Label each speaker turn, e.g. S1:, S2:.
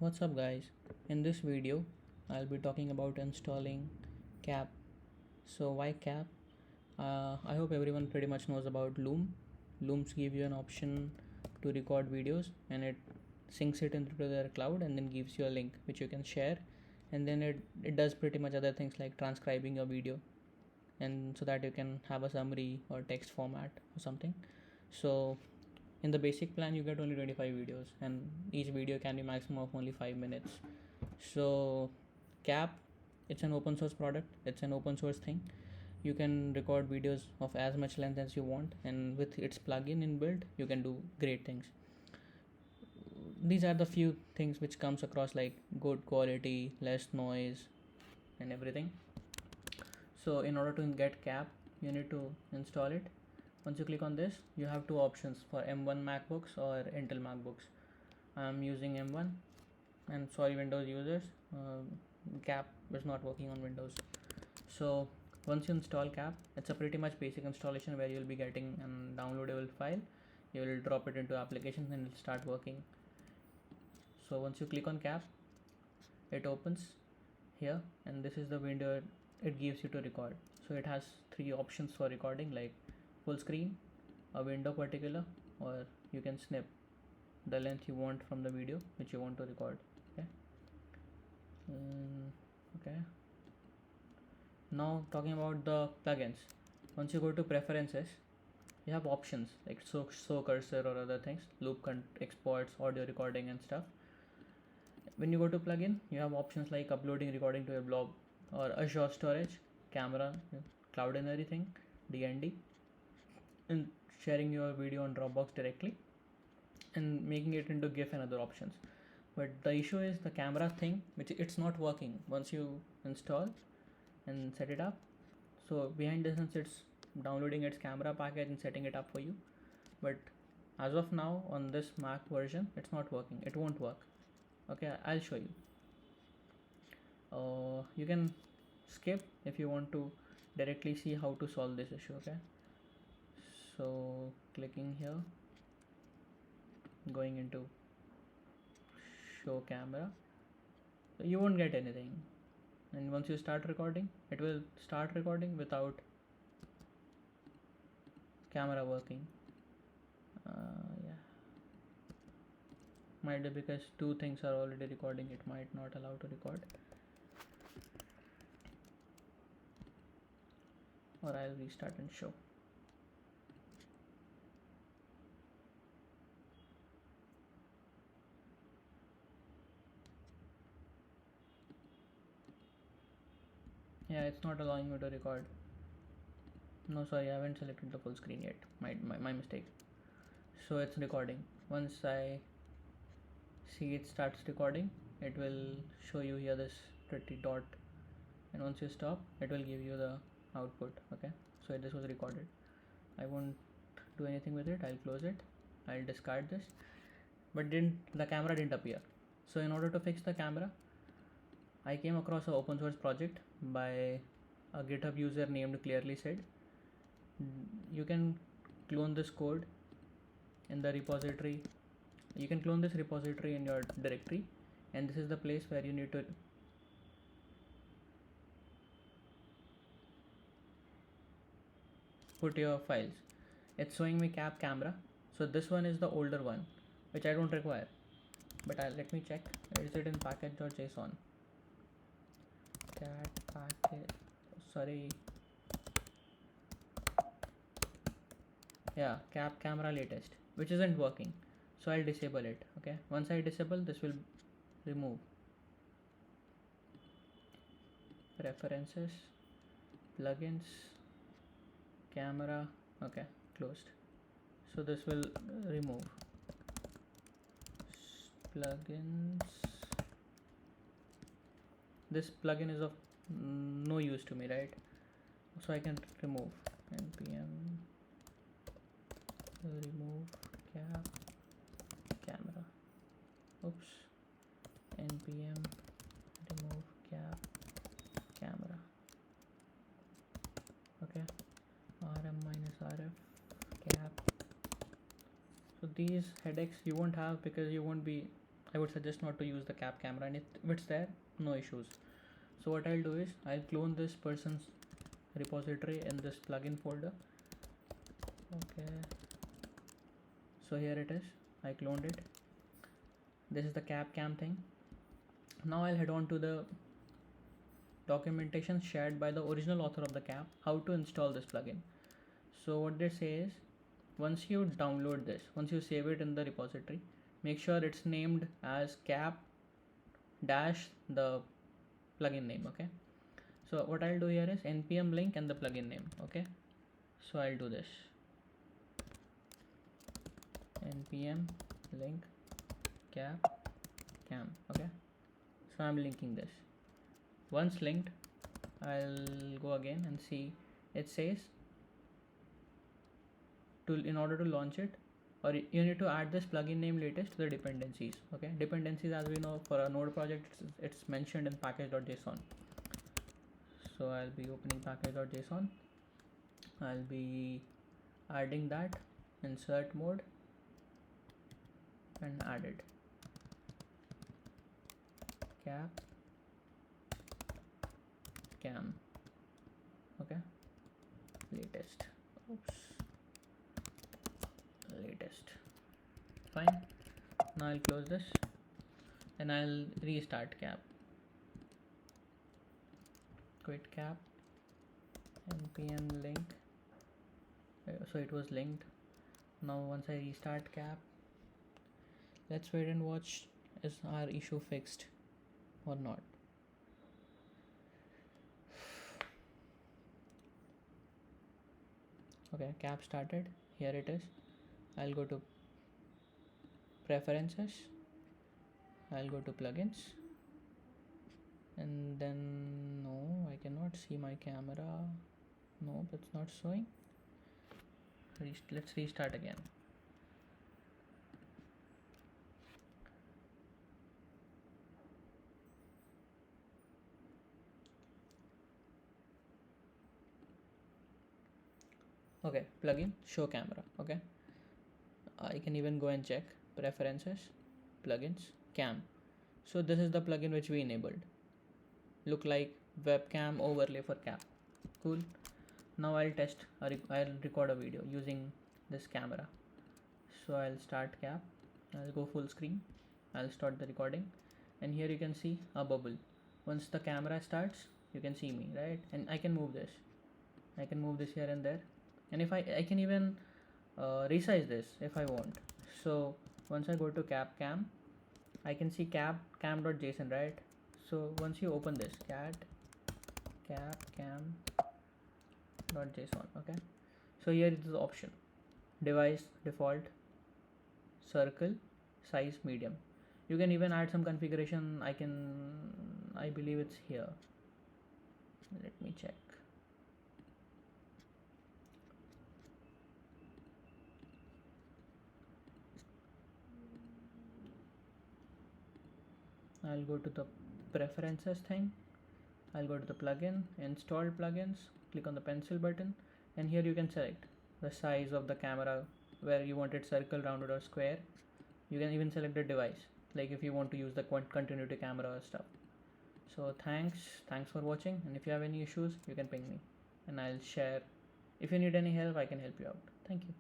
S1: What's up guys? In this video I'll be talking about installing Cap. So why Cap? I hope everyone pretty much knows about Loom. Looms give you an option to record videos and it syncs it into their cloud and then gives you a link which you can share, and then it does pretty much other things like transcribing your video, and so that you can have a summary or text format or something. So in the basic plan you get only 25 videos and each video can be maximum of only 5 minutes. So Cap, it's an open source product, it's an open source thing. You can record videos of as much length as you want, and with its plugin inbuilt you can do great things. These are the few things which comes across, like good quality, less noise and everything. So in order to get Cap you need to install it. Once you click on this, you have two options for M1 MacBooks or Intel MacBooks. I'm using M1, and sorry Windows users, Cap is not working on Windows. So once you install Cap, it's a pretty much basic installation where you'll be getting a downloadable file. You will drop it into applications and it'll start working. So once you click on Cap, it opens here, and this is the window it gives you to record. So it has three options for recording, like full screen, a window particular, or you can snip the length you want from the video which you want to record. Okay. Okay, now talking about the plugins. Once you go to preferences, you have options like show cursor or other things, loop exports, audio recording and stuff. When you go to plugin, you have options like uploading recording to your blog or Azure storage, camera, cloud and everything, DND, and sharing your video on Dropbox directly, and making it into GIF and other options. But the issue is the camera thing, which it's not working once you install and set it up. So behind the scenes it's downloading its camera package and setting it up for you, but as of now on this Mac version it's not working, it won't work. Okay, I'll show you. You can skip if you want to directly see how to solve this issue. Okay, so clicking here, going into show camera, so you won't get anything, and once you start recording it will start recording without camera working. Yeah, might be because two things are already recording, it might not allow to record, or I'll restart and show. Yeah, it's not allowing me to record. No, sorry, I haven't selected the full screen yet. My mistake. So it's recording. Once I see it starts recording, it will show you here this pretty dot, and once you stop it will give you the output. Okay, so this was recorded. I won't do anything with it, I'll close it, I'll discard this, but the camera didn't appear. So in order to fix the camera, I came across an open source project by a GitHub user named Clearly Said. You can clone this code in the repository. You can clone this repository in your directory, and this is the place where you need to put your files. It's showing me Cap camera, so this one is the older one which I don't require, but let me check. Is it in package.json? Cat package, sorry, yeah, Cap camera latest, which isn't working, so I'll disable it. Okay, once I disable, this will remove. Preferences, plugins, camera. Okay, closed. So this will remove. Plugins, this plugin is of no use to me, right? So I can remove npm remove Cap camera. Oops, npm remove Cap camera. Okay, rm-rf Cap. So these headaches you won't have because you won't be I would suggest not to use the cap camera, and if it's there, no issues. So what I'll do is I'll clone this person's repository in this plugin folder. Okay, so here it is, I cloned it. This is the cap cam thing. Now I'll head on to the documentation shared by the original author of the cap, how to install this plugin. So what they say is, once you download this, once you save it in the repository, make sure it's named as cap dash the plugin name. Okay, so what I'll do here is npm link and the plugin name. Okay, so I'll do this, npm link cap cam. Okay, so I'm linking this. Once linked, I'll go again and see it says in order to launch it, or you need to add this plugin name latest to the dependencies. Okay, dependencies, as we know, for a node project, it's mentioned in package.json. So I'll be opening package.json. I'll be adding that, insert mode, and add it, cap cam. Okay, latest. Oops, latest. Fine. Now I'll close this and I'll restart cap. Quit cap, npm link. So it was linked. Now once I restart cap, let's wait and watch, is our issue fixed or not. Okay, cap started. Here it is. I'll go to preferences, I'll go to plugins, and then no, I cannot see my camera. No, it's not showing. Let's restart again. Okay, plugin, show camera. Okay, I can even go and check preferences, plugins, cam. So this is the plugin which we enabled. Look like webcam overlay for cap. Cool. Now I'll test, I'll record a video using this camera. So I'll start cap, I'll go full screen, I'll start the recording, and here you can see a bubble. Once the camera starts, you can see me, right? And I can move this. I can move this here and there, and if I can even resize this if I want. So once I go to cap cam, I can see cam.json, right? So once you open this cap cam.json, okay, so here is the option: device default, circle, size medium. You can even add some configuration. I believe it's here. Let me check. I'll go to the preferences thing, I'll go to the plugin, installed plugins, click on the pencil button, and here you can select the size of the camera, where you want it circle, rounded, or square. You can even select the device, like if you want to use the continuity camera or stuff. So thanks for watching, and if you have any issues, you can ping me and I'll share. If you need any help, I can help you out. Thank you.